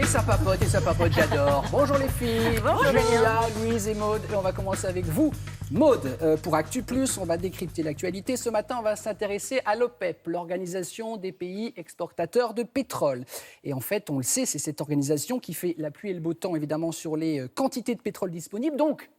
Et ça papote, j'adore. Bonjour les filles. Bonjour Julia, Louise et Maude. Et on va commencer avec vous. Maude, pour Actu Plus, on va décrypter l'actualité. Ce matin, on va s'intéresser à l'OPEP, l'Organisation des pays exportateurs de pétrole. Et en fait, on le sait, c'est cette organisation qui fait la pluie et le beau temps, évidemment, sur les quantités de pétrole disponibles. Donc,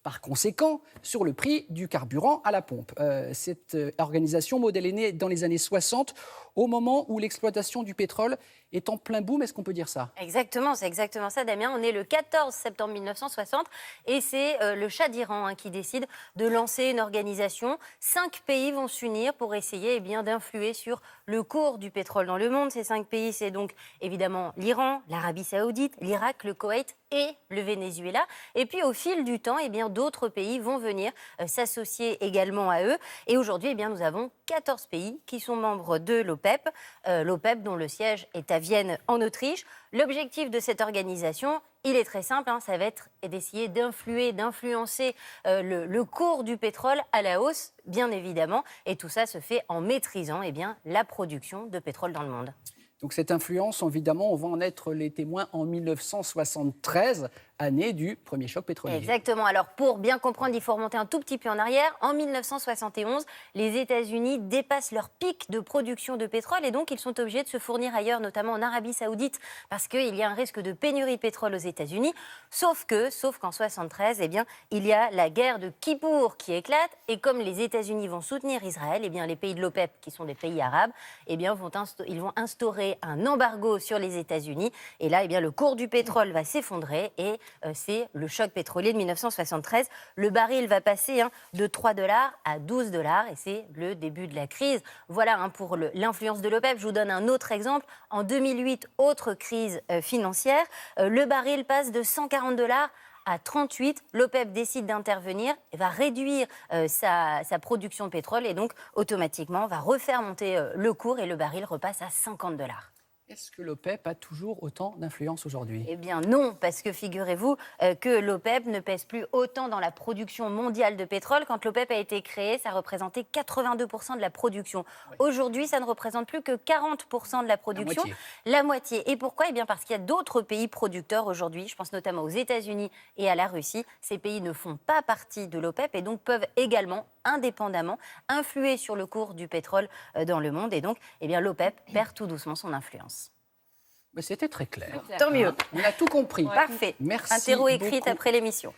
par conséquent, sur le prix du carburant à la pompe. Cette organisation, Maude, elle est née dans les années 60, au moment où l'exploitation du pétrole est en plein boom. Est-ce qu'on peut dire ça ? Exactement, c'est exactement ça, Damien. On est le 14 septembre 1960 et c'est le Shah d'Iran qui décide de lancer une organisation. 5 pays vont s'unir pour essayer d'influer sur le cours du pétrole dans le monde. Ces 5 pays, c'est donc évidemment l'Iran, l'Arabie Saoudite, l'Irak, le Koweït et le Venezuela. Et puis au fil du temps, d'autres pays vont venir s'associer également à eux. Et aujourd'hui, nous avons 14 pays qui sont membres de l'OPEP. L'OPEP dont le siège est à Vienne en Autriche. L'objectif de cette organisation, il est très simple, ça va être d'essayer d'influencer le cours du pétrole à la hausse, bien évidemment. Et tout ça se fait en maîtrisant la production de pétrole dans le monde. Donc cette influence, évidemment, on va en être les témoins en 1973, année du premier choc pétrolier. Exactement. Alors pour bien comprendre, il faut remonter un tout petit peu en arrière. En 1971, les États-Unis dépassent leur pic de production de pétrole et donc ils sont obligés de se fournir ailleurs, notamment en Arabie Saoudite, parce qu'il y a un risque de pénurie de pétrole aux États-Unis. Sauf qu'en 73, il y a la guerre de Kippour qui éclate et comme les États-Unis vont soutenir Israël, les pays de l'OPEP, qui sont des pays arabes, ils vont instaurer un embargo sur les États-Unis. Et là, le cours du pétrole va s'effondrer et c'est le choc pétrolier de 1973. Le baril va passer de 3 $ à 12 $ et c'est le début de la crise. Voilà pour l'influence de l'OPEP. Je vous donne un autre exemple. En 2008, autre crise financière, le baril passe de 140 $ à 38, l'OPEP décide d'intervenir et va réduire sa production de pétrole et donc automatiquement va refaire monter le cours et le baril repasse à 50 $. Est-ce que l'OPEP a toujours autant d'influence aujourd'hui ? Eh bien non, parce que figurez-vous que l'OPEP ne pèse plus autant dans la production mondiale de pétrole. Quand l'OPEP a été créé, ça représentait 82% de la production. Oui. Aujourd'hui, ça ne représente plus que 40% de la production. La moitié. Et pourquoi ? Eh bien parce qu'il y a d'autres pays producteurs aujourd'hui. Je pense notamment aux États-Unis et à la Russie. Ces pays ne font pas partie de l'OPEP et donc peuvent également, indépendamment, influer sur le cours du pétrole dans le monde. Et donc, l'OPEP perd tout doucement son influence. Mais c'était très clair. Tant mieux. On a tout compris. Parfait. Merci. Interro écrite beaucoup. après l'émission.